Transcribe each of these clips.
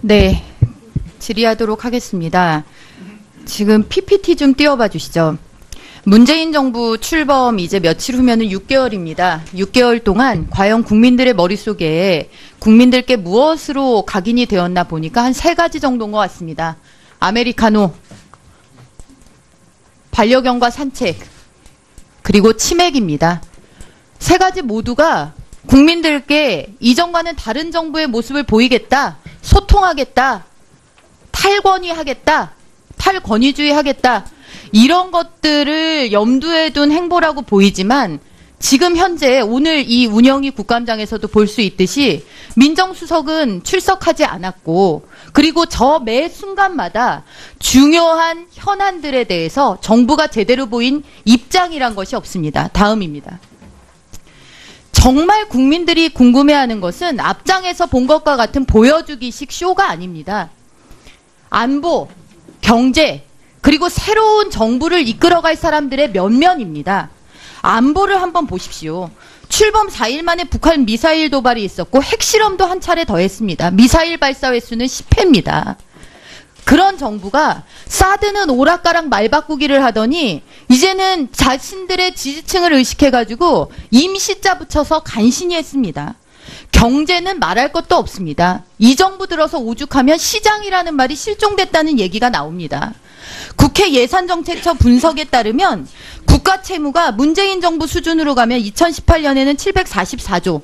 네, 질의하도록 하겠습니다. 지금 PPT 좀 띄워봐 주시죠. 문재인 정부 출범 이제 며칠 후면은 6개월입니다. 6개월 동안 과연 국민들의 머릿속에 국민들께 무엇으로 각인이 되었나 보니까 한 3가지 정도인 것 같습니다. 아메리카노, 반려견과 산책, 그리고 치맥입니다. 3가지 모두가 국민들께 이전과는 다른 정부의 모습을 보이겠다, 소통하겠다, 탈권위하겠다, 탈권위주의 하겠다, 이런 것들을 염두에 둔 행보라고 보이지만 지금 현재 오늘 이 운영위 국감장에서도 볼 수 있듯이 민정수석은 출석하지 않았고, 그리고 저 매 순간마다 중요한 현안들에 대해서 정부가 제대로 보인 입장이란 것이 없습니다. 다음입니다. 정말 국민들이 궁금해하는 것은 앞장에서 본 것과 같은 보여주기식 쇼가 아닙니다. 안보, 경제, 그리고 새로운 정부를 이끌어갈 사람들의 면면입니다. 안보를 한번 보십시오. 출범 4일 만에 북한 미사일 도발이 있었고 핵실험도 한 차례 더 했습니다. 미사일 발사 횟수는 10회입니다. 그런 정부가 사드는 오락가락 말바꾸기를 하더니 이제는 자신들의 지지층을 의식해가지고 임시자 붙여서 간신히 했습니다. 경제는 말할 것도 없습니다. 이 정부 들어서 오죽하면 시장이라는 말이 실종됐다는 얘기가 나옵니다. 국회 예산정책처 분석에 따르면 국가 채무가 문재인 정부 수준으로 가면 2018년에는 744조,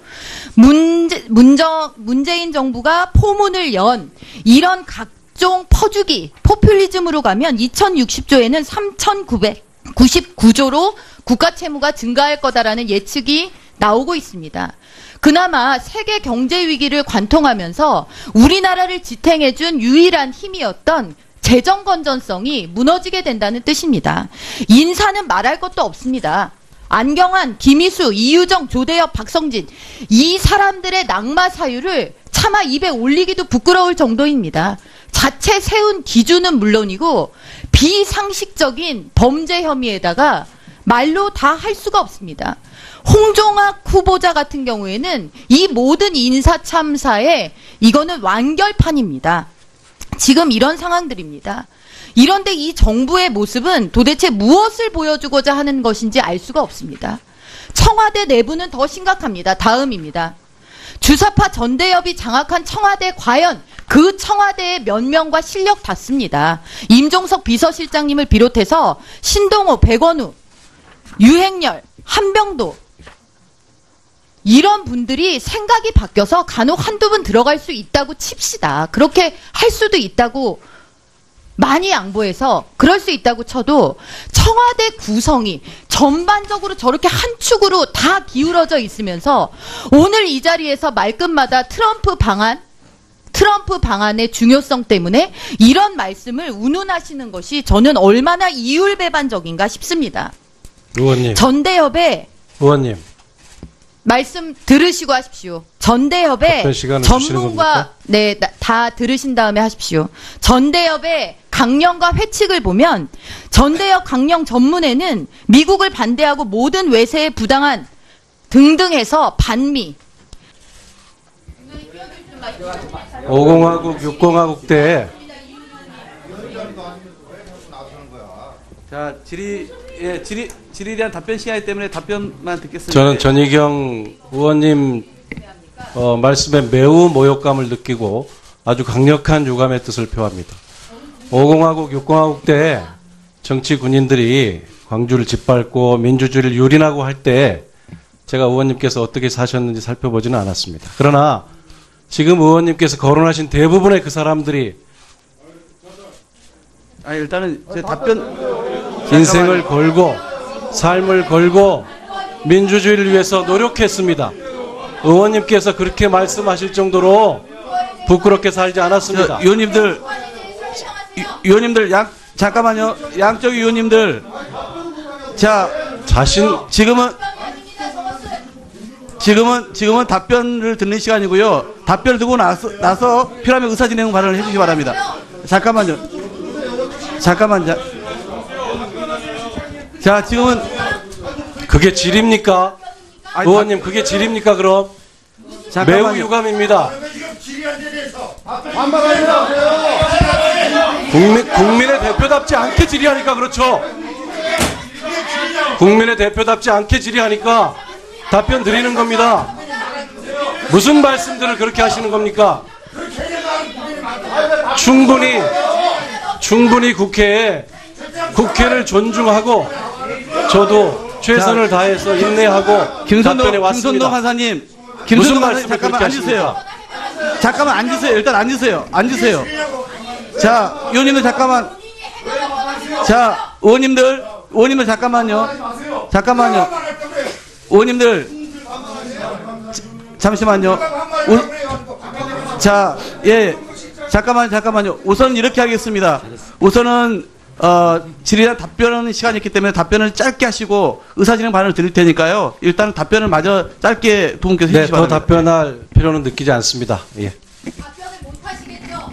문재인 정부가 포문을 연 이런 각종 퍼주기, 포퓰리즘으로 가면 2060조에는 3,999조로 국가 채무가 증가할 거다라는 예측이 나오고 있습니다. 그나마 세계 경제 위기를 관통하면서 우리나라를 지탱해준 유일한 힘이었던 재정 건전성이 무너지게 된다는 뜻입니다. 인사는 말할 것도 없습니다. 안경환, 김희수, 이유정, 조대엽, 박성진, 이 사람들의 낙마 사유를 차마 입에 올리기도 부끄러울 정도입니다. 자체 세운 기준은 물론이고 비상식적인 범죄 혐의에다가 말로 다 할 수가 없습니다. 홍종학 후보자 같은 경우에는 이 모든 인사 참사에 이거는 완결판입니다. 지금 이런 상황들입니다. 이런데 이 정부의 모습은 도대체 무엇을 보여주고자 하는 것인지 알 수가 없습니다. 청와대 내부는 더 심각합니다. 다음입니다. 주사파 전대협이 장악한 청와대, 과연 그 청와대의 면면과 실력 닿습니다. 임종석 비서실장님을 비롯해서 신동호, 백원우, 유행열, 한병도, 이런 분들이 생각이 바뀌어서 간혹 한두 분 들어갈 수 있다고 칩시다. 그렇게 할 수도 있다고 많이 양보해서 그럴 수 있다고 쳐도 청와대 구성이 전반적으로 저렇게 한 축으로 다 기울어져 있으면서 오늘 이 자리에서 말끝마다 트럼프 방안의 중요성 때문에 이런 말씀을 운운하시는 것이 저는 얼마나 이율배반적인가 싶습니다. 의원님. 전대협의 의원님. 말씀 들으시고 하십시오. 전대협의 전문가, 네, 다 들으신 다음에 하십시오. 전대협의 강령과 회칙을 보면 전대협 강령 전문에는 미국을 반대하고 모든 외세에 부당한 등등 해서 반미. 5공화국, 6공화국 때. 자, 질의에 대한 답변 시간이기 때문에 답변만 듣겠습니다. 저는 전희경 의원님 말씀에 매우 모욕감을 느끼고 아주 강력한 유감의 뜻을 표합니다. 5공화국, 6공화국 때 정치 군인들이 광주를 짓밟고 민주주의를 유린하고 할 때 제가 의원님께서 어떻게 사셨는지 살펴보지는 않았습니다. 그러나 지금 의원님께서 거론하신 대부분의 그 사람들이 일단은 제 답변 인생을 걸고 삶을 걸고 민주주의를 위해서 노력했습니다. 의원님께서 그렇게 말씀하실 정도로 부끄럽게 살지 않았습니다. 의원님들 잠깐만요. 양쪽 의원님들, 자, 지금은 답변을 듣는 시간이고요. 답변을 듣고 나서 필요하면 의사진행 발언을 해주시기 바랍니다. 잠깐만요. 자, 지금은 그게 질입니까? 의원님, 그게 질입니까? 그럼 잠깐만요. 매우 유감입니다. 국민의 대표답지 않게 질의하니까 그렇죠. 국민의 대표답지 않게 질의하니까 답변 드리는 겁니다. 무슨 말씀들을 그렇게 하시는 겁니까? 충분히 국회를 존중하고 저도 최선을 다해서 인내하고 답변해 왔습니다. 김선동 판사님, 무슨 판사님 말씀을 잠깐만 그렇게 앉으세요. 하십니까? 잠깐만 앉으세요. 일단 앉으세요. 앉으세요. 자, 의원님들 잠깐만. 자, 의원님들 잠깐만요. 의원님들 잠시만요. 자, 예. 잠깐만요. 우선 이렇게 하겠습니다. 우선은 질의나 답변하는 시간이 있기 때문에 답변을 짧게 하시고 의사진행 발언을 드릴 테니까요. 일단 답변을 마저 짧게 두 분께서 해주시기 바랍니다. 더 답변할 필요는 느끼지 않습니다. 예. 답변을 못 하시겠죠?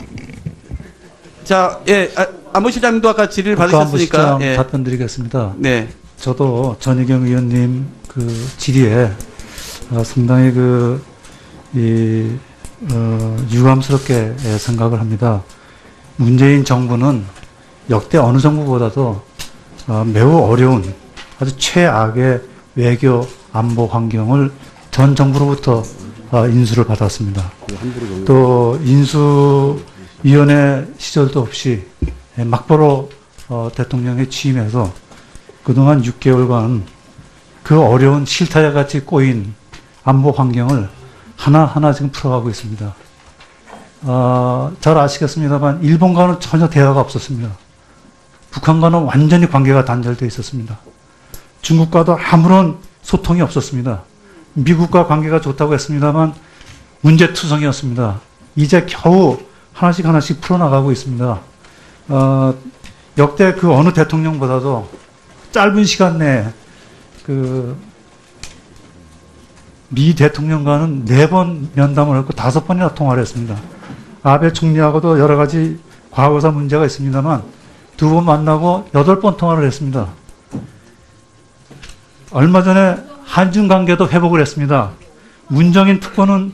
자, 예. 안보실장님도 아까 질의를 받으셨으니까. 국가안보실장 예. 답변 드리겠습니다. 네. 저도 전희경 의원님 그 질의에 상당히 유감스럽게 생각을 합니다. 문재인 정부는 역대 어느 정부보다도 매우 어려운 아주 최악의 외교 안보 환경을 전 정부로부터 인수를 받았습니다. 또 인수위원회 시절도 없이 막바로 대통령에 취임해서 그동안 6개월간 그 어려운 실타래 같이 꼬인 안보 환경을 하나하나 지금 풀어가고 있습니다. 잘 아시겠습니다만 일본과는 전혀 대화가 없었습니다. 북한과는 완전히 관계가 단절되어 있었습니다. 중국과도 아무런 소통이 없었습니다. 미국과 관계가 좋다고 했습니다만 문제투성이었습니다. 이제 겨우 하나씩 풀어나가고 있습니다. 역대 그 어느 대통령보다도 짧은 시간 내에 미 대통령과는 4번 면담을 했고 5번이나 통화를 했습니다. 아베 총리하고도 여러 가지 과거사 문제가 있습니다만 2번 만나고 8번 통화를 했습니다. 얼마 전에 한중 관계도 회복을 했습니다. 문정인 특보는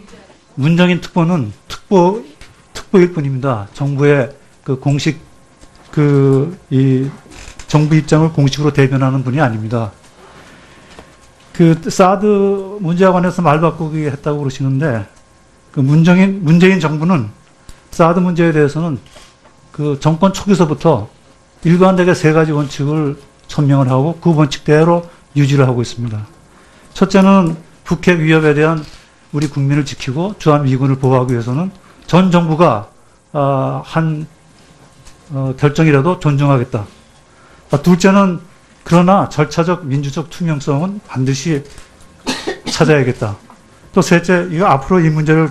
특보일 뿐입니다. 정부의 공식 정부 입장을 공식으로 대변하는 분이 아닙니다. 사드 문제와 관해서 말 바꾸기 했다고 그러시는데, 문재인 정부는 사드 문제에 대해서는 정권 초기서부터 일관되게 3가지 원칙을 천명을 하고 그 원칙대로 유지를 하고 있습니다. 첫째는 북핵 위협에 대한 우리 국민을 지키고 주한미군을 보호하기 위해서는 전 정부가 한 결정이라도 존중하겠다. 둘째는 그러나 절차적 민주적 투명성은 반드시 찾아야겠다. 또 셋째, 이거 앞으로 이 문제를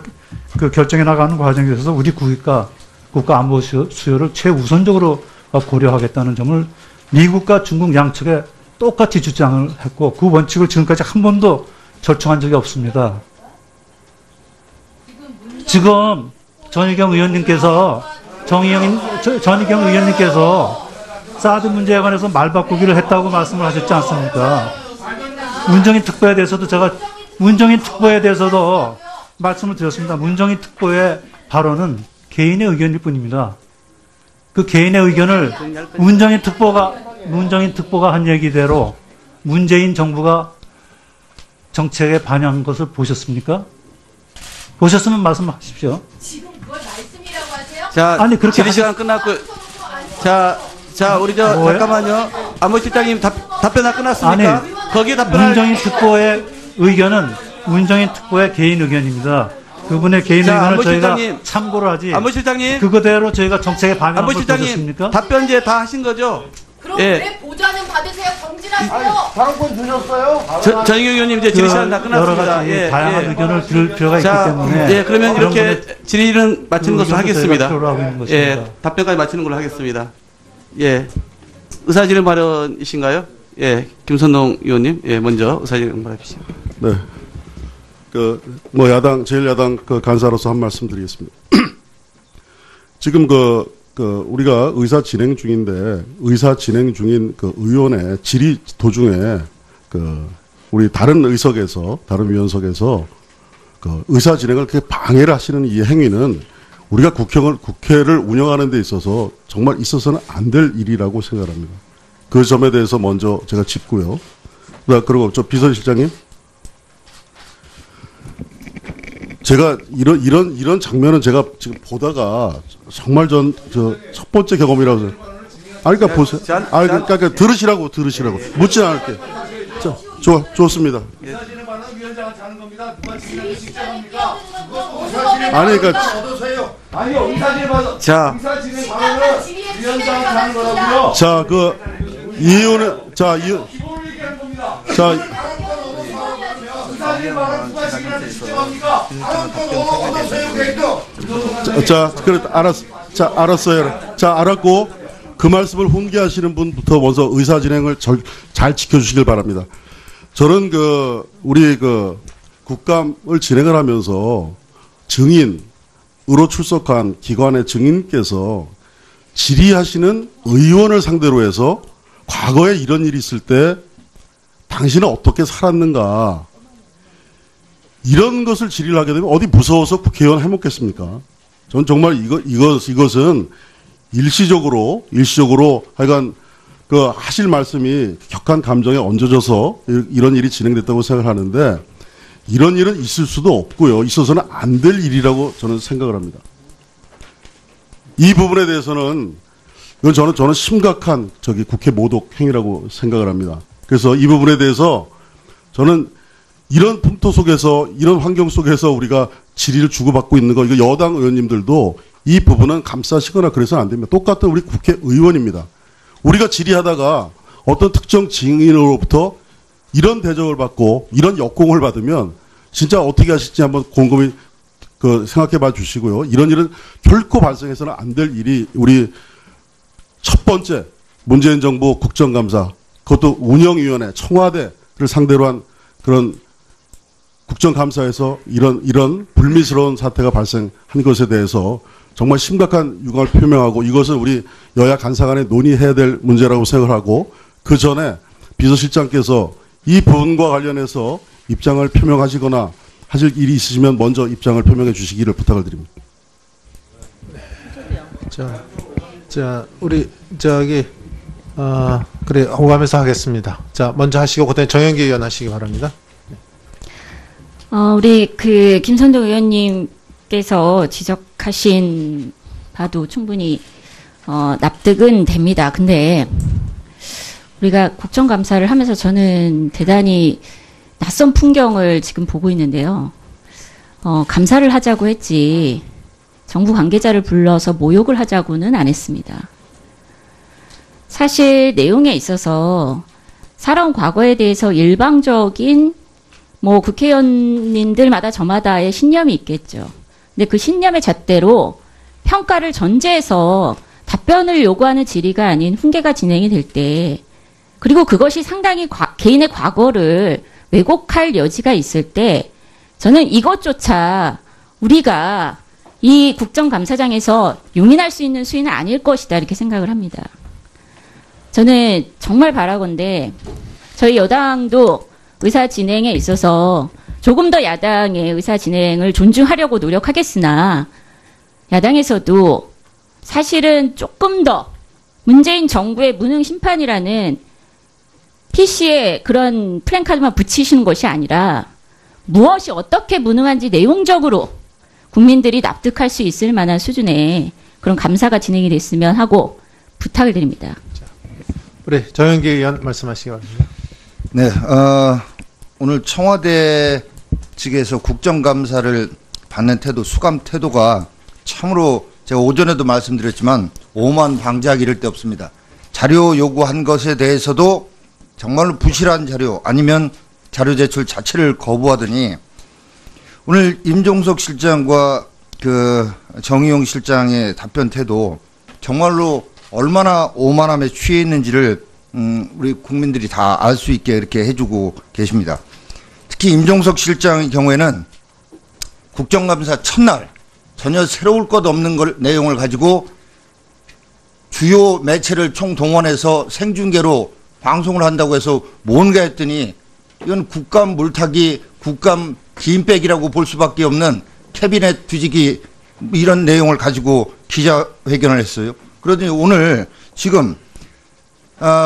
결정해 나가는 과정에 있어서 우리 국가 안보 수요를 최우선적으로 고려하겠다는 점을 미국과 중국 양측에 똑같이 주장을 했고 그 원칙을 지금까지 한 번도 절충한 적이 없습니다. 지금 전희경 의원님께서 사드 문제에 관해서 말 바꾸기를 했다고 말씀을 하셨지 않습니까? 문정인 특보에 대해서도 말씀을 드렸습니다. 문정인 특보의 발언은 개인의 의견일 뿐입니다. 그 개인의 의견을 문정인 특보가 한 얘기대로 문재인 정부가 정책에 반영한 것을 보셨습니까? 보셨으면 말씀하십시오. 지금 그걸 말씀이라고 하세요? 자, 아니, 그렇게 질의 시간 끝났고, 자, 우리 잠깐만요. 안보실장님 답변 다 끝났습니까? 아니, 거기에 답변할. 문정인 특보의 의견은 문정인 특보의 개인 의견입니다. 그분의 개인 의견을 저희가 참고를 하지. 안보실장님. 그거대로 저희가 정책에 반영한 걸 안보실장님, 보셨습니까? 답변 이제 다 하신 거죠? 그럼 예. 왜 보좌는 받으세요? 정진하세요. 발언권 주셨어요? 전희경 의원님 이제 질의 시간 다 여러 끝났습니다. 가지 다양한 의견을 들을 필요가 있기 때문에. 예, 그러면 그런 이렇게 질의는 마치는 것으로 하겠습니다. 필요로 하고 있는 것입니다. 예, 답변까지 마치는 걸로 하겠습니다. 예, 의사진행 발언이신가요? 예, 김선동 의원님, 예, 먼저 의사진행 발언 주시죠. 네. 제일야당 간사로서 한 말씀 드리겠습니다. 지금 우리가 의사 진행 중인 의원의 질의 도중에 우리 다른 위원석에서 그 의사 진행을 그렇게 방해를 하시는 이 행위는 우리가 국회를 운영하는 데 있어서 정말 있어서는 안 될 일이라고 생각합니다. 그 점에 대해서 먼저 제가 짚고요. 그리고 저 비서실장님, 제가 이런 장면은 제가 지금 보다가 정말 저 첫 번째 경험이라고 생각해요. 그러니까 보세요. 그러니까 들으시라고 묻지 않을게. 자, 좋습니다. 아니, 그러니까 아니요, 의사진행 받아. 자, 의사진행 받아는 위원장한테 하는 거라고요. 자, 그 이유는 의사진행 받아 누가 시간을 측정합니까? 그래, 알았어요. 자, 알았고 그 말씀을 훈계하시는 분부터 먼저 의사 진행을 잘 지켜주시길 바랍니다. 저는 우리 국감을 진행을 하면서 증인으로 출석한 기관의 증인께서 질의하시는 의원을 상대로 해서 과거에 이런 일이 있을 때 당신은 어떻게 살았는가, 이런 것을 질의를 하게 되면 어디 무서워서 국회의원 해먹겠습니까? 전 정말 이것은 일시적으로 하여간 하실 말씀이 격한 감정에 얹어져서 이런 일이 진행됐다고 생각하는데, 이런 일은 있을 수도 없고요. 있어서는 안 될 일이라고 저는 생각을 합니다. 이 부분에 대해서는 이건 저는 심각한 국회 모독 행위라고 생각을 합니다. 그래서 이 부분에 대해서 저는 이런 풍토 속에서, 이런 환경 속에서 우리가 질의를 주고받고 있는 거, 이거 여당 의원님들도 이 부분은 감싸시거나 그래서는 안 됩니다. 똑같은 우리 국회의원입니다. 우리가 질의하다가 어떤 특정 증인으로부터 이런 대접을 받고 이런 역공을 받으면 진짜 어떻게 하실지 한번 곰곰이 생각해 봐 주시고요. 이런 일은 결코 발생해서는 안 될 일이, 우리 첫 번째 문재인 정부 국정감사, 그것도 운영위원회, 청와대를 상대로 한 그런 국정감사에서 이런 불미스러운 사태가 발생한 것에 대해서 정말 심각한 유감을 표명하고, 이것은 우리 여야 간사 간에 논의해야 될 문제라고 생각하고, 그 전에 비서실장께서 이 부분과 관련해서 입장을 표명하시거나 하실 일이 있으시면 먼저 입장을 표명해 주시기를 부탁을 드립니다. 자, 우리 그래, 오가면서 하겠습니다. 자, 먼저 하시고 그다음에 정영기 의원 하시기 바랍니다. 우리 김선동 의원님께서 지적하신 바도 충분히 납득은 됩니다. 근데 우리가 국정감사를 하면서 저는 대단히 낯선 풍경을 지금 보고 있는데요. 감사를 하자고 했지 정부 관계자를 불러서 모욕을 하자고는 안 했습니다. 사실 내용에 있어서 살아온 과거에 대해서 일방적인 국회의원님들마다 저마다의 신념이 있겠죠. 근데 그 신념의 잣대로 평가를 전제해서 답변을 요구하는 질의가 아닌 훈계가 진행이 될 때, 그리고 그것이 상당히 개인의 과거를 왜곡할 여지가 있을 때, 저는 이것조차 우리가 이 국정감사장에서 용인할 수 있는 수위는 아닐 것이다, 이렇게 생각을 합니다. 저는 정말 바라건대 저희 여당도 의사 진행에 있어서 조금 더 야당의 의사 진행을 존중하려고 노력하겠으나, 야당에서도 사실은 조금 더 문재인 정부의 무능 심판이라는 PC에 그런 플랜카드만 붙이시는 것이 아니라 무엇이 어떻게 무능한지 내용적으로 국민들이 납득할 수 있을 만한 수준의 그런 감사가 진행이 됐으면 하고 부탁을 드립니다. 우리 정영기 의원 말씀하시기 바랍니다. 네, 오늘 청와대 측에서 국정감사를 받는 태도, 수감 태도가 참으로 제가 오전에도 말씀드렸지만 오만 방지하기 이를 데 없습니다. 자료 요구한 것에 대해서도 정말로 부실한 자료 아니면 자료 제출 자체를 거부하더니, 오늘 임종석 실장과 정의용 실장의 답변 태도 정말로 얼마나 오만함에 취해 있는지를 우리 국민들이 다 알 수 있게 이렇게 해주고 계십니다. 특히 임종석 실장의 경우에는 국정감사 첫날 전혀 새로울 것 없는 내용을 가지고 주요 매체를 총동원해서 생중계로 방송을 한다고 해서 뭔가 했더니, 이건 국감 물타기, 국감 긴백이라고 볼 수밖에 없는 캐비넷 뒤지기 이런 내용을 가지고 기자회견을 했어요. 그러더니 오늘 지금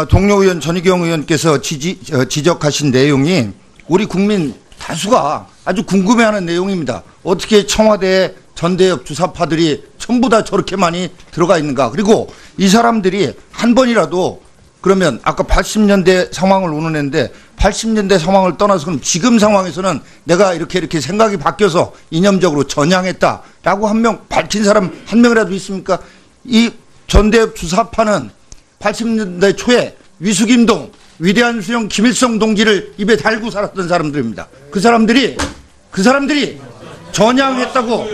동료 의원 전희경 의원께서 지적하신 내용이 우리 국민 다수가 아주 궁금해하는 내용입니다. 어떻게 청와대 전대협 주사파들이 전부 다 저렇게 많이 들어가 있는가. 그리고 이 사람들이 한 번이라도 그러면 아까 80년대 상황을 운운했는데 80년대 상황을 떠나서 그럼 지금 상황에서는 내가 이렇게 생각이 바뀌어서 이념적으로 전향했다라고 한 명 밝힌 사람 한 명이라도 있습니까? 이 전대협 주사파는 80년대 초에 위숙임동 위대한 수령 김일성 동지를 입에 달고 살았던 사람들입니다. 그 사람들이 전향했다고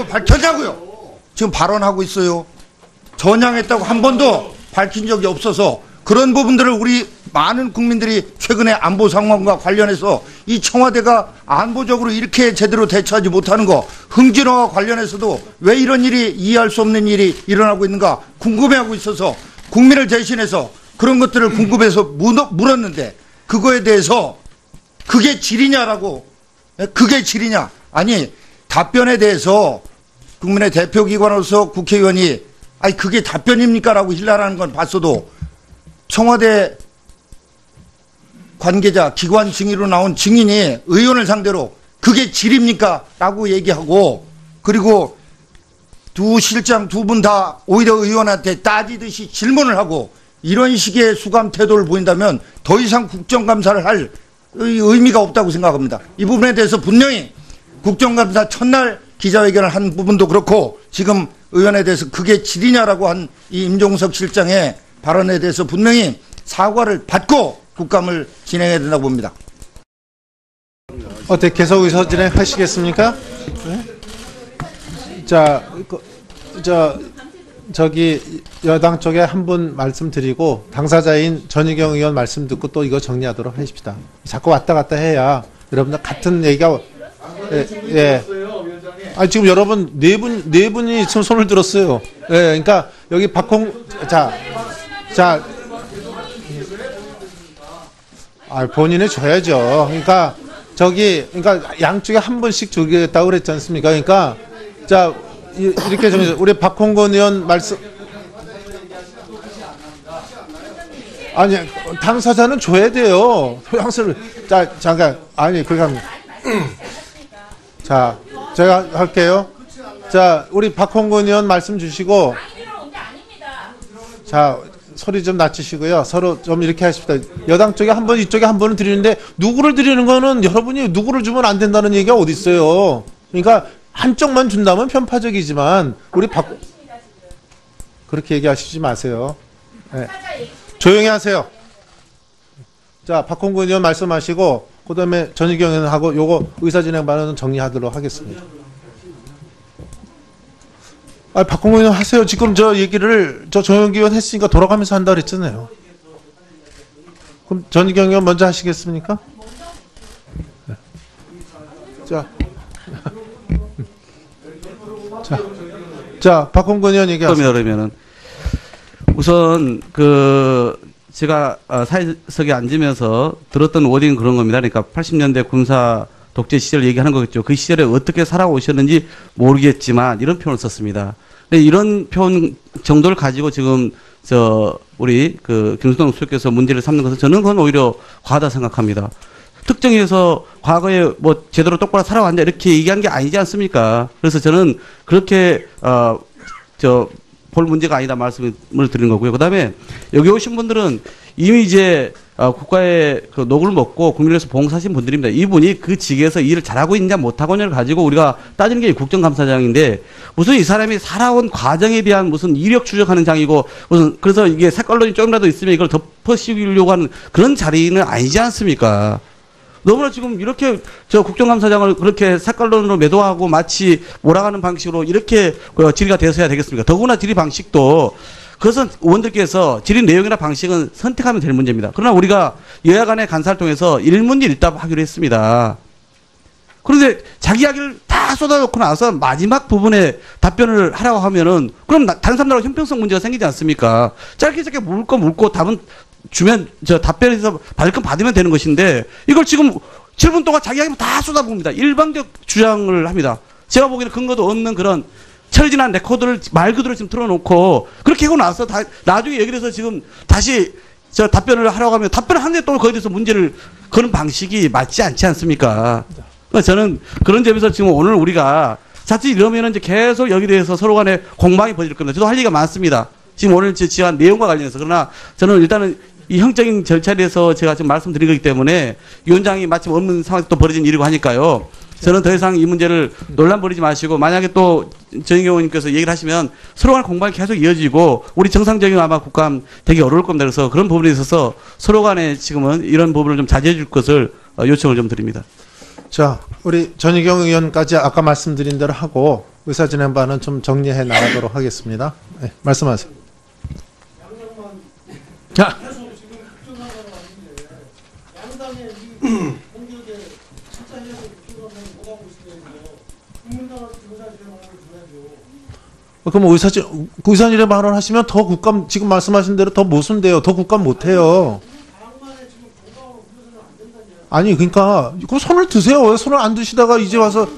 밝혔냐고요. 지금 발언하고 있어요. 전향했다고 한 번도 밝힌 적이 없어서 그런 부분들을 우리 많은 국민들이 최근에 안보 상황과 관련해서 이 청와대가 안보적으로 이렇게 제대로 대처하지 못하는 거, 흥진호와 관련해서도 왜 이런 일이 이해할 수 없는 일이 일어나고 있는가 궁금해하고 있어서 국민을 대신해서 그런 것들을 궁금해서 물었는데 그거에 대해서 그게 질이냐라고. 그게 질이냐. 아니 답변에 대해서 국민의 대표기관으로서 국회의원이 아니 그게 답변입니까? 라고 힐라라는 건 봤어도 청와대 관계자 기관 증인으로 나온 증인이 의원을 상대로 그게 질입니까? 라고 얘기하고 그리고 두 실장 두 분 다 오히려 의원한테 따지듯이 질문을 하고 이런 식의 수감 태도를 보인다면 더 이상 국정감사를 할 의미가 없다고 생각합니다. 이 부분에 대해서 분명히 국정감사 첫날 기자회견을 한 부분도 그렇고 지금 의원에 대해서 그게 질이냐라고 한 이 임종석 실장의 발언에 대해서 분명히 사과를 받고 국감을 진행해야 된다고 봅니다. 어때 계속 의사 진행하시겠습니까? 네? 저기 여당 쪽에 한 분 말씀드리고 당사자인 전희경 의원 말씀 듣고 또 이거 정리하도록 하십시다. 자꾸 왔다 갔다 해야 여러분들 같은 얘기가 예. 아 지금 여러분 네 분이 지금 손을 들었어요. 예, 그러니까 여기 본인이 줘야죠. 그러니까 양쪽에 한 분씩 주겠다고 그랬지 않습니까? 그러니까 이렇게 정해서 우리 박홍근 의원 말씀 아니 당사자는 줘야 돼요. 소양스를 잠깐 그렇게 합니다. 자 제가 할게요. 자 우리 박홍근 의원 말씀 주시고 자 소리 좀 낮추시고요. 서로 좀 이렇게 하십시다. 여당 쪽에 한 번 이쪽에 한 번은 드리는데 누구를 드리는 거는 여러분이 누구를 주면 안 된다는 얘기가 어디 있어요. 그러니까 한쪽만 준다면 편파적이지만 우리 그렇게 얘기하시지 마세요. 네. 조용히 하세요. 자 박홍근 의원 말씀하시고 그다음에 전희경 의원하고 요거 의사진행 발언은 정리하도록 하겠습니다. 박홍근 의원 하세요. 지금 저 얘기를 정영기 의원 했으니까 돌아가면서 한다 그랬잖아요. 그럼 전희경 의원 먼저 하시겠습니까? 네. 자, 박홍근 의원 얘기하세요. 그러면은 우선 제가 사회석에 앉으면서 들었던 워딩은 그런 겁니다. 그러니까 80년대 군사 독재 시절 얘기하는 거겠죠. 그 시절에 어떻게 살아오셨는지 모르겠지만 이런 표현을 썼습니다. 근데 이런 표현 정도를 가지고 지금 우리 김수동 수석께서 문제를 삼는 것은 저는 그건 오히려 과하다 생각합니다. 특정해서 과거에 뭐 제대로 똑바로 살아왔냐 이렇게 얘기한 게 아니지 않습니까? 그래서 저는 그렇게 볼 문제가 아니다 말씀을 드리는 거고요. 그다음에 여기 오신 분들은 이미 이제 국가의 녹을 먹고 국민을 위해서 봉사하신 분들입니다. 이분이 그 직에서 일을 잘하고 있냐 못하고 있냐를 가지고 우리가 따지는 게 국정감사장인데 무슨 이 사람이 살아온 과정에 대한 무슨 이력 추적하는 장이고 그래서 이게 색깔론이 조금이라도 있으면 이걸 덮어씌우려고 하는 그런 자리는 아니지 않습니까? 너무나 지금 이렇게 국정감사장을 그렇게 색깔론으로 매도하고 마치 몰아가는 방식으로 이렇게 질의가 되어서야 되겠습니까? 더구나 질의 방식도 그것은 의원들께서 질의 내용이나 방식은 선택하면 될 문제입니다. 그러나 우리가 여야 간의 간사를 통해서 일문일답 하기로 했습니다. 그런데 자기 이야기를 다 쏟아놓고 나서 마지막 부분에 답변을 하라고 하면은 그럼 다른 사람들하고 형평성 문제가 생기지 않습니까? 짧게 물고 답은 주면 답변에서 받을 건 받으면 되는 것인데 이걸 지금 7분 동안 자기 이야기만 다 쏟아부읍니다. 일방적 주장을 합니다. 제가 보기에는 근거도 없는 그런 철진한 레코드를 말 그대로 지금 틀어놓고 그렇게 하고 나서 나중에 얘기를 해서 지금 다시 저 답변을 하라고 하면 답변을 하는데 또 거기에 대해서 문제를 거는 방식이 맞지 않지 않습니까? 그러니까 저는 그런 점에서 지금 오늘 우리가 자칫 이러면은 이제 계속 여기에 대해서 서로 간에 공방이 벌어질 겁니다. 저도 할 얘기가 많습니다. 지금 오늘 제가 내용과 관련해서. 그러나 저는 일단은 이 형적인 절차에 대해서 제가 지금 말씀드린 거기 때문에 위원장이 마침 없는 상황에서 또 벌어진 일이고 하니까요. 저는 더 이상 이 문제를 논란 벌이지 마시고 만약에 또 전희경 의원님께서 얘기를 하시면 서로 간의 공방이 계속 이어지고 우리 정상적인 아마 국감 되게 어려울 겁니다. 그래서 그런 부분에 있어서 서로 간에 지금은 이런 부분을 좀 자제해 줄 것을 요청을 좀 드립니다. 자, 우리 전희경 의원까지 아까 말씀드린 대로 하고 의사진행반은 좀 정리해 나가도록 하겠습니다. 네, 말씀하세요. 자. 그럼 의사진행 발언하시면 더 국감 지금 말씀하신 대로 더 모순돼요. 더 국감 못해요. 아니 그러니까 그럼 손을 드세요. 왜 손을 안 드시다가 이제 와서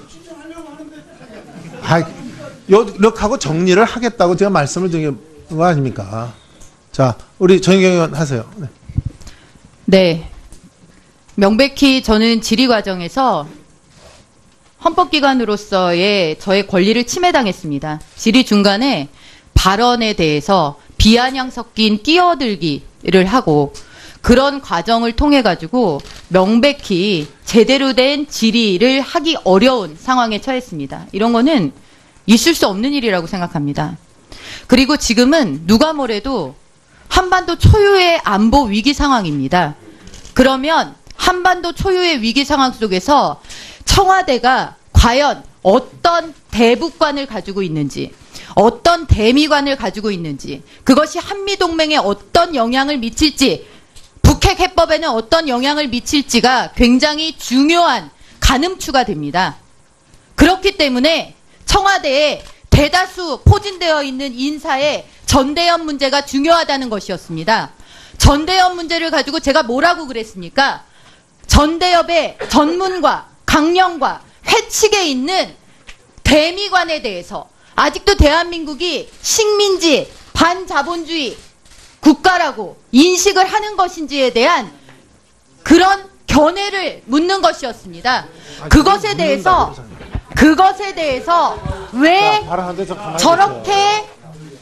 이렇게 하고 정리를 하겠다고 제가 말씀을 드린 거 아닙니까? 자, 우리 전희경 의원 하세요. 네. 네. 명백히 저는 질의 과정에서 헌법기관으로서의 저의 권리를 침해당했습니다. 질의 중간에 발언에 대해서 비아냥 섞인 끼어들기를 하고 그런 과정을 통해 가지고 명백히 제대로 된 질의를 하기 어려운 상황에 처했습니다. 이런 거는 있을 수 없는 일이라고 생각합니다. 그리고 지금은 누가 뭐래도 한반도 초유의 안보 위기 상황입니다. 그러면 한반도 초유의 위기 상황 속에서 청와대가 과연 어떤 대북관을 가지고 있는지, 어떤 대미관을 가지고 있는지, 그것이 한미동맹에 어떤 영향을 미칠지, 북핵 해법에는 어떤 영향을 미칠지가 굉장히 중요한 가늠추가 됩니다. 그렇기 때문에 청와대에 대다수 포진되어 있는 인사의 전대현 문제가 중요하다는 것이었습니다. 전대현 문제를 가지고 제가 뭐라고 그랬습니까? 전대협의 전문과 강령과 회칙에 있는 대미관에 대해서 아직도 대한민국이 식민지 반자본주의 국가라고 인식을 하는 것인지에 대한 그런 견해를 묻는 것이었습니다. 그것에 대해서 왜 저렇게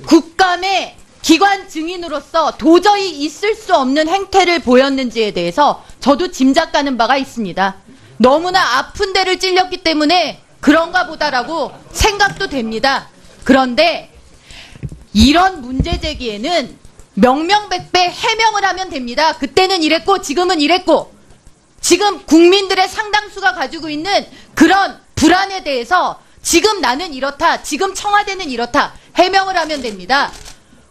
국감의 기관 증인으로서 도저히 있을 수 없는 행태를 보였는지에 대해서 저도 짐작 가는 바가 있습니다. 너무나 아픈 데를 찔렸기 때문에 그런가 보다라고 생각도 됩니다. 그런데 이런 문제 제기에는 명명백백 해명을 하면 됩니다. 그때는 이랬고 지금은 이랬고 지금 국민들의 상당수가 가지고 있는 그런 불안에 대해서 지금 나는 이렇다, 지금 청와대는 이렇다 해명을 하면 됩니다.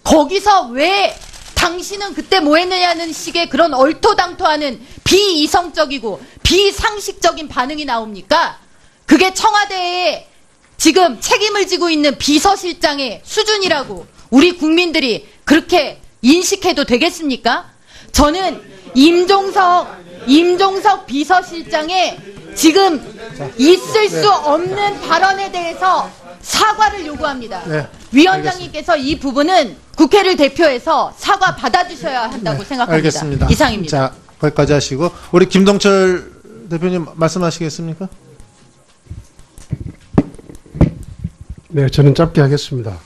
거기서 왜 당신은 그때 뭐 했느냐는 식의 그런 얼토당토하는 비이성적이고 비상식적인 반응이 나옵니까? 그게 청와대에 지금 책임을 지고 있는 비서실장의 수준이라고 우리 국민들이 그렇게 인식해도 되겠습니까? 저는 임종석 비서실장의 지금 있을 수 없는 발언에 대해서 사과를 요구합니다. 네, 위원장님께서 이 부분은 국회를 대표해서 사과 받아주셔야 한다고 생각합니다. 알겠습니다. 이상입니다. 자, 거기까지 하시고 우리 김동철 대표님 말씀하시겠습니까? 네, 저는 짧게 하겠습니다.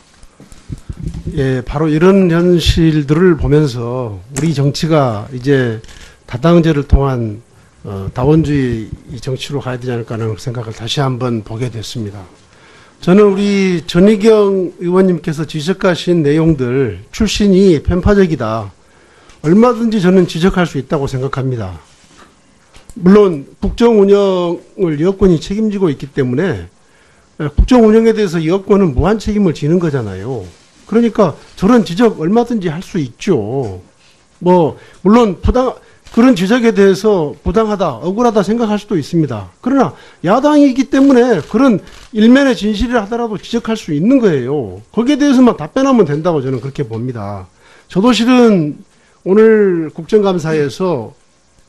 예, 바로 이런 현실들을 보면서 우리 정치가 이제 다당제를 통한 다원주의 정치로 가야 되지 않을까 하는 생각을 다시 한번 보게 됐습니다. 저는 우리 전희경 의원님께서 지적하신 내용들 출신이 편파적이다. 얼마든지 저는 지적할 수 있다고 생각합니다. 물론 국정 운영을 여권이 책임지고 있기 때문에 국정 운영에 대해서 여권은 무한 책임을 지는 거잖아요. 그러니까 저런 지적 얼마든지 할 수 있죠. 뭐 물론 그런 지적에 대해서 부당하다, 억울하다 생각할 수도 있습니다. 그러나 야당이기 때문에 그런 일면의 진실이라 하더라도 지적할 수 있는 거예요. 거기에 대해서만 답변하면 된다고 저는 그렇게 봅니다. 저도 실은 오늘 국정감사에서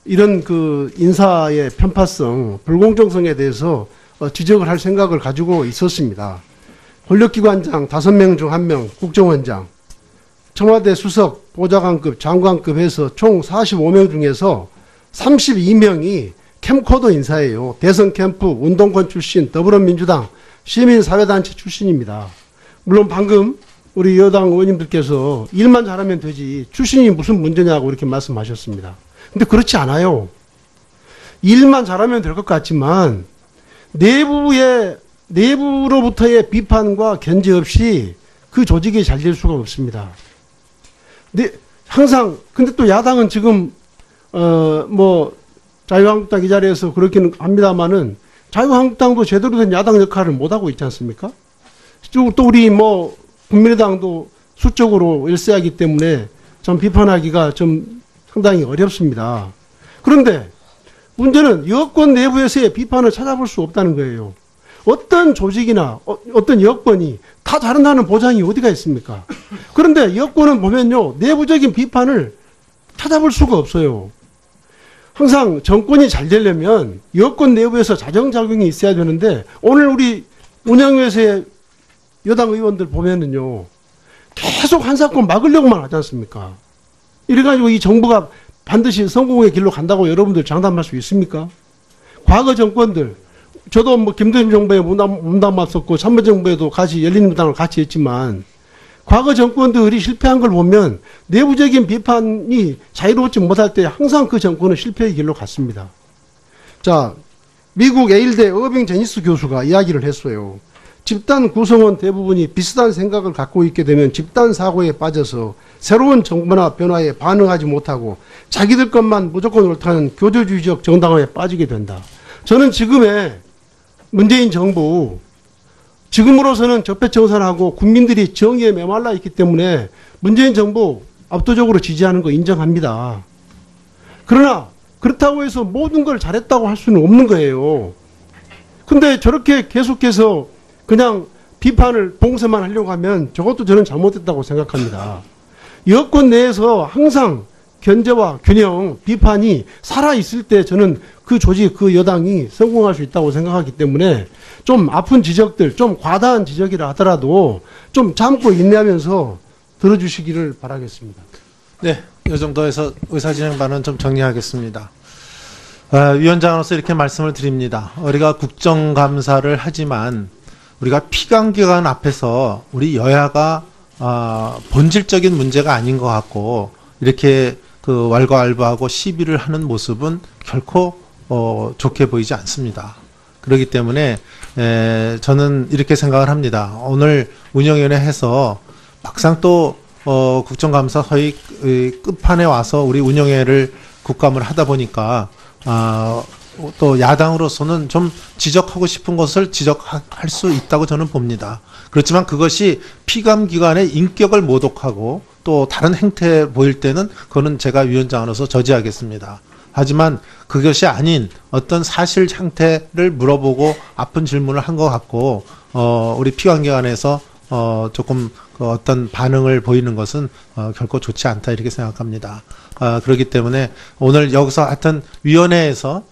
이런 그 인사의 편파성, 불공정성에 대해서 지적을 할 생각을 가지고 있었습니다. 권력기관장 5명 중 1명, 국정원장, 청와대 수석, 보좌관급, 장관급 해서 총 45명 중에서 32명이 캠코더 인사예요. 대선 캠프, 운동권 출신, 더불어민주당, 시민사회단체 출신입니다. 물론 방금 우리 여당 의원님들께서 일만 잘하면 되지 출신이 무슨 문제냐고 이렇게 말씀하셨습니다. 근데 그렇지 않아요. 일만 잘하면 될 것 같지만 내부로부터의 비판과 견제 없이 그 조직이 잘 될 수가 없습니다. 항상 근데 또 야당은 지금 자유한국당 이 자리에서 그렇게는 합니다만은 자유한국당도 제대로 된 야당 역할을 못하고 있지 않습니까? 또 우리 국민의당도 수적으로 일세하기 때문에 좀 비판하기가 좀 상당히 어렵습니다. 그런데 문제는 여권 내부에서의 비판을 찾아볼 수 없다는 거예요. 어떤 조직이나 어떤 여권이 다 잘한다는 보장이 어디가 있습니까? 그런데 여권은 보면요, 내부적인 비판을 찾아볼 수가 없어요. 항상 정권이 잘 되려면 여권 내부에서 자정작용이 있어야 되는데 오늘 우리 운영위에서의 여당 의원들 보면은요, 계속 한 사건 막으려고만 하지 않습니까? 이래가지고 이 정부가 반드시 성공의 길로 간다고 여러분들 장담할 수 있습니까? 과거 정권들, 저도 김대중 정부에 몸담았었고 참여정부에도 같이 열린민주당을 같이 했지만 과거 정권들이 실패한 걸 보면 내부적인 비판이 자유롭지 못할 때 항상 그 정권은 실패의 길로 갔습니다. 자, 미국 예일대 어빙 제니스 교수가 이야기를 했어요. 집단 구성원 대부분이 비슷한 생각을 갖고 있게 되면 집단 사고에 빠져서 새로운 정부나 변화에 반응하지 못하고 자기들 것만 무조건 옳다는 교조주의적 정당화에 빠지게 된다. 저는 지금의 문재인 정부, 지금으로서는 적폐청산하고 국민들이 정의에 메말라 있기 때문에 문재인 정부 압도적으로 지지하는 거 인정합니다. 그러나 그렇다고 해서 모든 걸 잘했다고 할 수는 없는 거예요. 근데 저렇게 계속해서 그냥 비판을 봉쇄만 하려고 하면 저것도 저는 잘못됐다고 생각합니다. 여권 내에서 항상 견제와 균형, 비판이 살아있을 때 저는 그 조직, 그 여당이 성공할 수 있다고 생각하기 때문에 좀 아픈 지적들, 좀 과다한 지적이라 하더라도 좀 참고 인내하면서 들어주시기를 바라겠습니다. 네, 이 정도에서 의사진행 발언 좀 정리하겠습니다. 위원장으로서 이렇게 말씀을 드립니다. 우리가 국정감사를 하지만 우리가 피감기관 앞에서 우리 여야가 본질적인 문제가 아닌 것 같고 이렇게 그 왈가왈부하고 시비를 하는 모습은 결코 좋게 보이지 않습니다. 그렇기 때문에 저는 이렇게 생각을 합니다. 오늘 운영위원회 해서 막상 또 국정감사 허위 끝판에 와서 우리 운영위를 국감을 하다 보니까 또 야당으로서는 좀 지적하고 싶은 것을 지적할 수 있다고 저는 봅니다. 그렇지만 그것이 피감기관의 인격을 모독하고 또 다른 행태 보일 때는 그거는 제가 위원장으로서 저지하겠습니다. 하지만 그것이 아닌 어떤 사실 상태를 물어보고 아픈 질문을 한 것 같고 우리 피감기관에서 조금 어떤 반응을 보이는 것은 결코 좋지 않다 이렇게 생각합니다. 그렇기 때문에 오늘 여기서 하여튼 위원회에서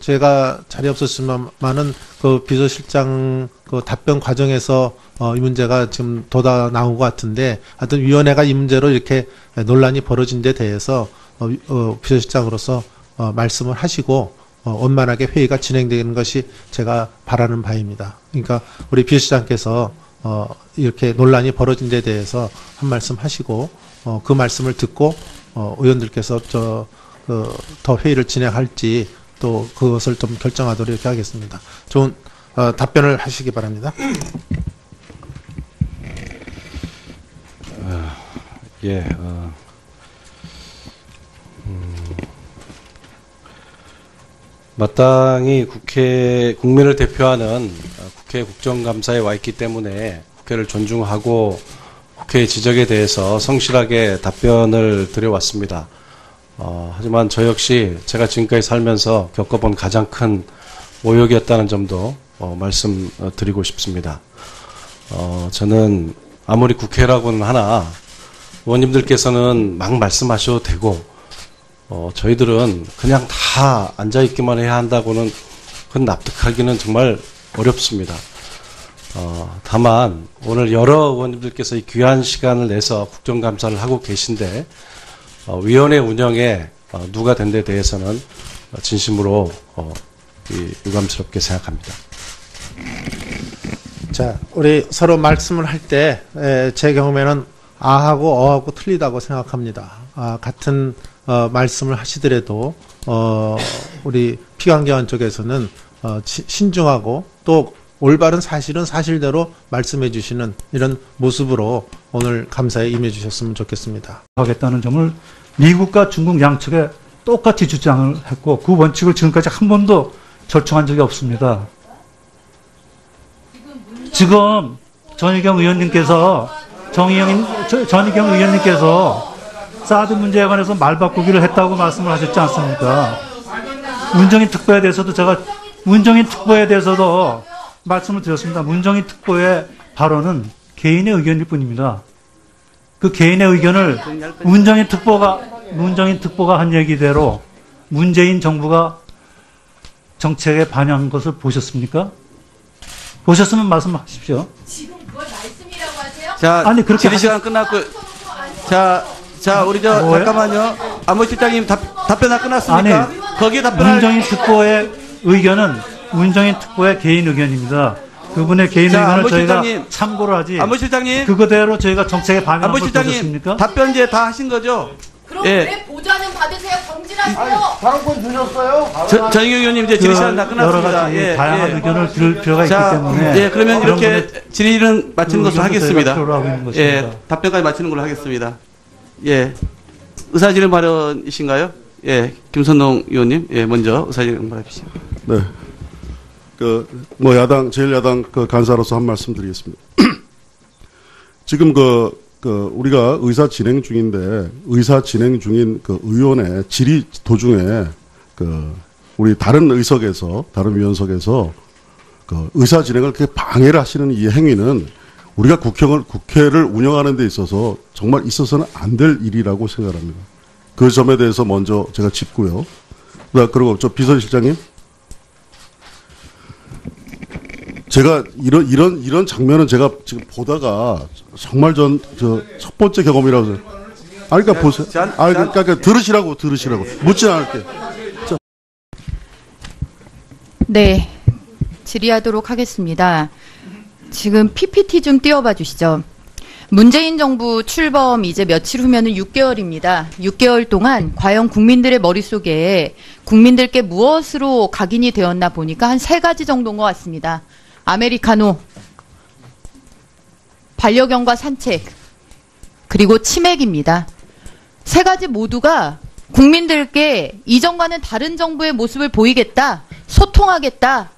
제가 자리 없었지만은 그 비서실장 그 답변 과정에서 이 문제가 지금 돋아 나온 것 같은데 하여튼 위원회가 이 문제로 이렇게 논란이 벌어진 데 대해서 비서실장으로서 말씀을 하시고 원만하게 회의가 진행되는 것이 제가 바라는 바입니다. 그러니까 우리 비서실장께서 이렇게 논란이 벌어진 데 대해서 한 말씀 하시고 그 말씀을 듣고 의원들께서 더 회의를 진행할지 또 그것을 좀 결정하도록 이렇게 하겠습니다. 좋은 답변을 하시기 바랍니다. 마땅히 국민을 대표하는 국회 국정감사에 와 있기 때문에 국회를 존중하고 국회의 지적에 대해서 성실하게 답변을 드려왔습니다. 하지만 저 역시 제가 지금까지 살면서 겪어본 가장 큰 모욕이었다는 점도 말씀드리고 싶습니다. 저는 아무리 국회라고는 하나 의원님들께서는 막 말씀하셔도 되고 저희들은 그냥 다 앉아있기만 해야 한다고는 그건 납득하기는 정말 어렵습니다. 다만 오늘 여러 의원님들께서 이 귀한 시간을 내서 국정감사를 하고 계신데 위원회 운영에 누가 된 데 대해서는 진심으로 유감스럽게 생각합니다. 자, 우리 서로 말씀을 할 때 제 경험에는 아하고 어하고 틀리다고 생각합니다. 같은 말씀을 하시더라도 우리 피감기관 쪽에서는 신중하고 또 올바른 사실은 사실대로 말씀해 주시는 이런 모습으로 오늘 감사에 임해 주셨으면 좋겠습니다. 하겠다는 점을 미국과 중국 양측에 똑같이 주장을 했고 그 원칙을 지금까지 한 번도 절충한 적이 없습니다. 지금 전희경 의원님께서 사드 문제에 관해서 말 바꾸기를 했다고 말씀을 하셨지 않습니까? 문정인 특보에 대해서도 말씀을 드렸습니다. 문정인 특보의 발언은 개인의 의견일 뿐입니다. 그 개인의 의견을 문정인 특보가 한 얘기대로 문재인 정부가 정책에 반영한 것을 보셨습니까? 보셨으면 말씀하십시오. 지금 그걸 말씀이라고 하세요? 자, 아니, 그렇게 질의 시간 끝났고, 자, 우리 잠깐만요. 안보실장님 답변 끝났습니까? 아니, 거기에 답변할 문정인 특보의 의견은 문정인 특보의 개인 의견입니다. 그분의 개인 의견을 저희가 참고를 하지. 안보실장님, 그거대로 저희가 정책에 반영한 걸 보셨습니까? 답변 이제 다 하신 거죠? 그럼 왜 보좌는 받으세요? 경질하세요. 발언권 주셨어요? 전희경 의원님 이제 질의 시간 다 여러 끝났습니다. 가지 다양한 의견을 들을 필요가 있기 때문에. 그러면 이렇게 질의는 마치는 것으로 하겠습니다. 예, 답변까지 마치는 걸로 하겠습니다. 예, 의사진행 발언이신가요? 예, 김선동 의원님, 먼저 의사진행 발언해주시죠. 네. 제일 야당 간사로서 한 말씀 드리겠습니다. 지금 우리가 의사 진행 중인데, 의사 진행 중인 의원의 질의 도중에, 우리 다른 위원석에서 의사 진행을 그렇게 방해를 하시는 이 행위는 우리가 국회를 운영하는 데 있어서 정말 있어서는 안 될 일이라고 생각합니다. 그 점에 대해서 먼저 제가 짚고요. 그리고 비서실장님. 제가 이런 장면은 제가 지금 보다가 정말 첫 번째 경험이라고 생각해요. 그러니까 보세요. 그러니까 들으시라고. 묻지 않을게. 네, 질의하도록 하겠습니다. 지금 PPT 좀 띄워봐 주시죠. 문재인 정부 출범 이제 며칠 후면은 6개월입니다. 6개월 동안 과연 국민들의 머릿속에 국민들께 무엇으로 각인이 되었나 보니까 한 3가지 정도인 것 같습니다. 아메리카노, 반려견과 산책, 그리고 치맥입니다. 3가지 모두가 국민들께 이전과는 다른 정부의 모습을 보이겠다, 소통하겠다,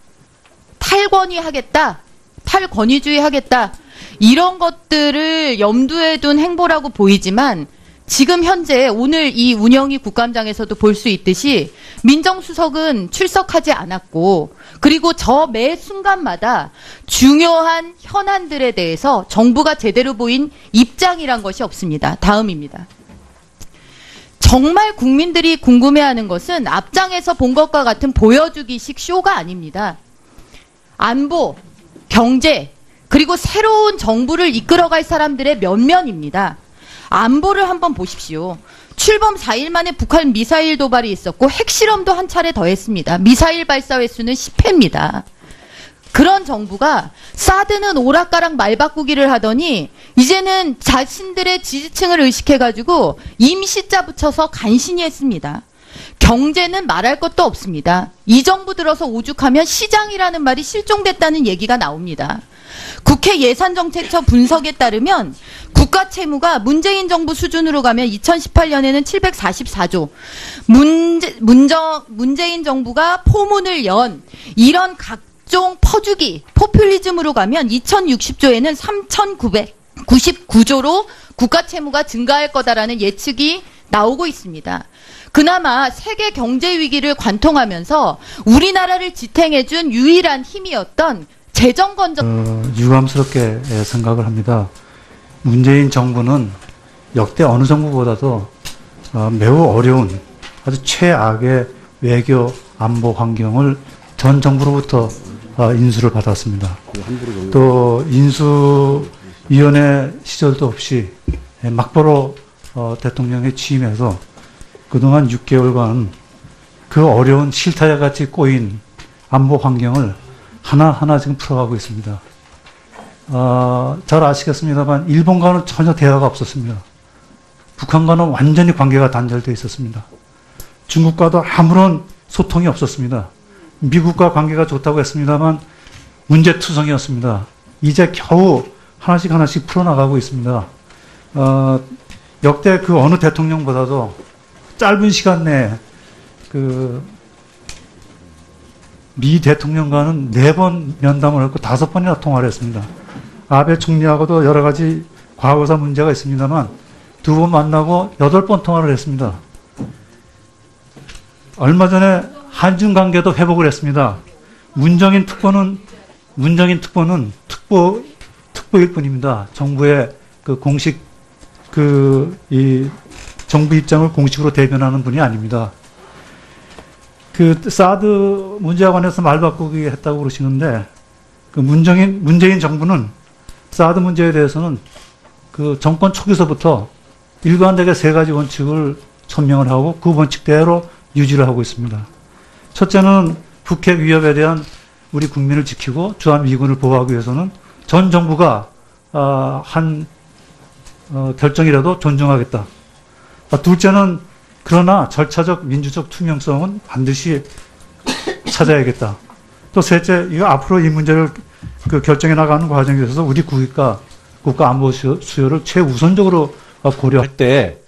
탈권위하겠다, 탈권위주의 하겠다, 이런 것들을 염두에 둔 행보라고 보이지만 지금 현재 오늘 이 운영위 국감장에서도 볼 수 있듯이 민정수석은 출석하지 않았고, 그리고 저 매 순간마다 중요한 현안들에 대해서 정부가 제대로 보인 입장이란 것이 없습니다. 다음입니다. 정말 국민들이 궁금해하는 것은 앞장에서 본 것과 같은 보여주기식 쇼가 아닙니다. 안보, 경제, 그리고 새로운 정부를 이끌어갈 사람들의 면면입니다. 안보를 한번 보십시오. 출범 4일 만에 북한 미사일 도발이 있었고 핵실험도 한 차례 더 했습니다. 미사일 발사 횟수는 10회입니다. 그런 정부가 사드는 오락가락 말 바꾸기를 하더니 이제는 자신들의 지지층을 의식해가지고 임시자 붙여서 간신히 했습니다. 경제는 말할 것도 없습니다. 이 정부 들어서 오죽하면 시장이라는 말이 실종됐다는 얘기가 나옵니다. 국회 예산정책처 분석에 따르면 국가 채무가 문재인 정부 수준으로 가면 2018년에는 744조, 문재인 정부가 포문을 연 이런 각종 퍼주기, 포퓰리즘으로 가면 2060조에는 3,999조로 국가 채무가 증가할 거다라는 예측이 나오고 있습니다. 그나마 세계 경제 위기를 관통하면서 우리나라를 지탱해준 유일한 힘이었던 재정 건전 유감스럽게 생각을 합니다. 문재인 정부는 역대 어느 정부보다도 매우 어려운 아주 최악의 외교 안보 환경을 전 정부로부터 인수를 받았습니다. 또 인수위원회 시절도 없이 막바로 대통령에 취임해서 그동안 6개월간 그 어려운 실타래 같이 꼬인 안보 환경을 하나하나 지금 풀어가고 있습니다. 잘 아시겠습니다만 일본과는 전혀 대화가 없었습니다. 북한과는 완전히 관계가 단절되어 있었습니다. 중국과도 아무런 소통이 없었습니다. 미국과 관계가 좋다고 했습니다만 문제투성이었습니다. 이제 겨우 하나씩 풀어나가고 있습니다. 역대 그 어느 대통령보다도 짧은 시간 내에 미 대통령과는 4번 면담을 했고 5번이나 통화를 했습니다. 아베 총리하고도 여러 가지 과거사 문제가 있습니다만 2번 만나고 8번 통화를 했습니다. 얼마 전에 한중 관계도 회복을 했습니다. 문정인 특보는 특보일 뿐입니다. 정부의 그 공식 이 정부 입장을 공식으로 대변하는 분이 아닙니다. 그 사드 문제와 관해서 말 바꾸기 했다고 그러시는데 그 문재인 정부는 사드 문제에 대해서는 그 정권 초기서부터 일관되게 3가지 원칙을 천명을 하고 그 원칙대로 유지를 하고 있습니다. 첫째는 북핵 위협에 대한 우리 국민을 지키고 주한미군을 보호하기 위해서는 전 정부가 한 결정이라도 존중하겠다. 둘째는 그러나 절차적 민주적 투명성은 반드시 찾아야겠다. 또 셋째, 이거 앞으로 이 문제를 결정해 나가는 과정에 있어서 우리 국가 안보 수요를 최우선적으로 고려할 때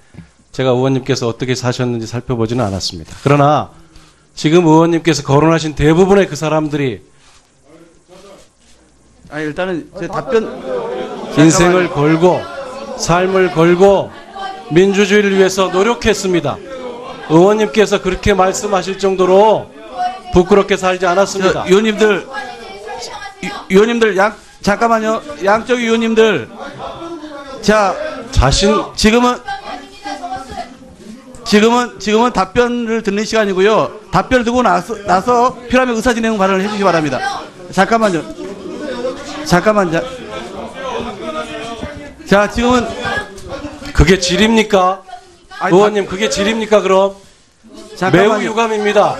제가 의원님께서 어떻게 사셨는지 살펴보지는 않았습니다. 그러나 지금 의원님께서 거론하신 대부분의 그 사람들이 일단은 제 답변 인생을 걸고 삶을 걸고 민주주의를 위해서 노력했습니다. 의원님께서 그렇게 말씀하실 정도로 부끄럽게 살지 않았습니다. 위원님들 잠깐만요. 양쪽 위원님들 지금은 답변을 듣는 시간이고요. 답변을 듣고 나서 필요하면 의사진행 발언을 해주시기 바랍니다. 잠깐만요. 자, 지금은 그게 질입니까? 의원님, 그게 질입니까? 그럼 매우 유감입니다.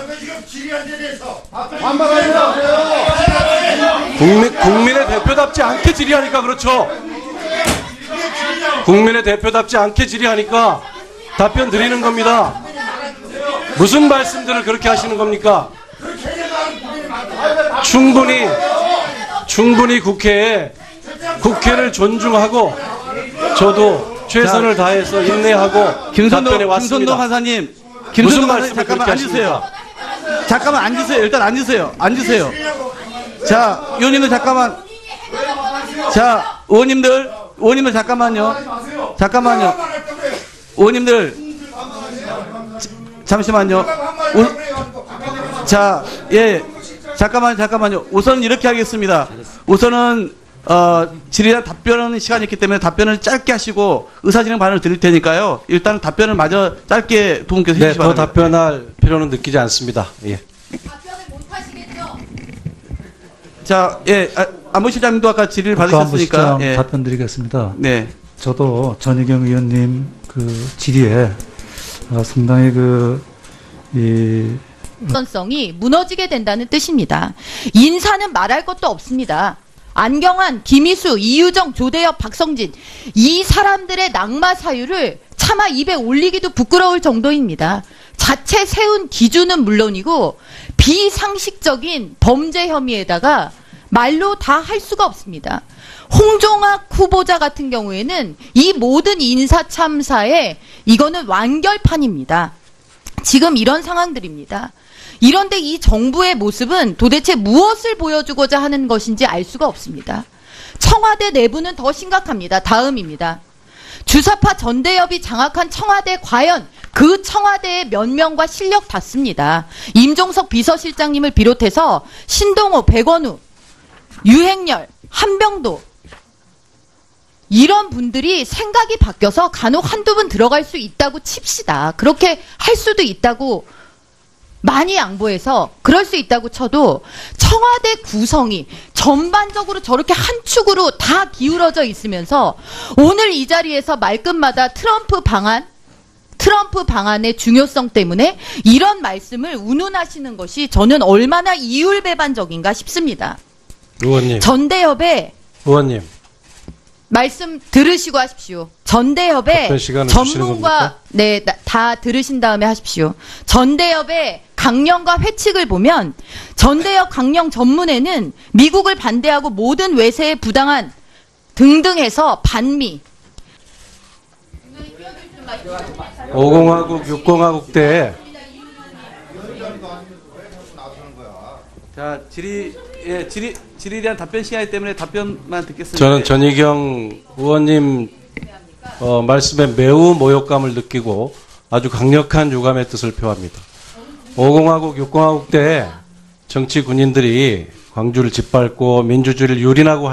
국민의 대표답지 않게 질의하니까 그렇죠. 국민의 대표답지 않게 질의하니까 답변 드리는 겁니다. 무슨 말씀들을 그렇게 하시는 겁니까? 충분히 국회를 존중하고 저도 최선을 다해서 인내하고 답변해 왔습니다. 김선동 판사님, 무슨 말씀을 잠깐만 그렇게 앉으세요. 잠깐만 앉으세요. 일단 앉으세요. 자, 의원님들 잠깐만. 자, 의원님들 잠깐만요. 의원님들 잠시만요. 자, 예. 잠깐만요. 우선 이렇게 하겠습니다. 우선은 질의나 답변하는 시간이 있기 때문에 답변을 짧게 하시고 의사진행 발언을 드릴 테니까요. 일단 답변을 마저 짧게 두 분께서 해주시기 바랍니다. 더 답변할 필요는 느끼지 않습니다. 예. 답변을 못 하시겠죠? 자, 예. 안보실장님도 아까 질의를 받으셨으니까 안보실장 답변 드리겠습니다. 네. 저도 전희경 의원님 그 질의에 상당히 선성이 무너지게 된다는 뜻입니다. 인사는 말할 것도 없습니다. 안경환, 김희수, 이유정, 조대엽, 박성진 이 사람들의 낙마 사유를 차마 입에 올리기도 부끄러울 정도입니다. 자체 세운 기준은 물론이고 비상식적인 범죄 혐의에다가 말로 다 할 수가 없습니다. 홍종학 후보자 같은 경우에는 이 모든 인사 참사에 이거는 완결판입니다. 지금 이런 상황들입니다. 이런데 이 정부의 모습은 도대체 무엇을 보여주고자 하는 것인지 알 수가 없습니다. 청와대 내부는 더 심각합니다. 다음입니다. 주사파 전대협이 장악한 청와대 과연 그 청와대의 면면과 실력 닿습니다. 임종석 비서실장님을 비롯해서 신동호, 백원우, 유행열, 한병도 이런 분들이 생각이 바뀌어서 간혹 한두 분 들어갈 수 있다고 칩시다. 그렇게 할 수도 있다고 많이 양보해서 그럴 수 있다고 쳐도 청와대 구성이 전반적으로 저렇게 한 축으로 다 기울어져 있으면서 오늘 이 자리에서 말끝마다 트럼프 방안의 중요성 때문에 이런 말씀을 운운하시는 것이 저는 얼마나 이율배반적인가 싶습니다. 의원님. 전대협에 의원님. 말씀 들으시고 하십시오. 전대협에 답변 시간을 주시는 전문가 겁니까? 네, 다 들으신 다음에 하십시오. 전대협의 강령과 회칙을 보면 전대협 강령 전문에는 미국을 반대하고 모든 외세에 부당한 등등해서 반미 5공화국, 6공화국 때 자, 질의에 대한 답변 시간이기 때문에 답변만 듣겠습니다. 저는 전희경 의원님 말씀에 매우 모욕감을 느끼고 아주 강력한 유감의 뜻을 표합니다. 5공화국, 6공화국 때 정치 군인들이 광주를 짓밟고 민주주의를 유린하고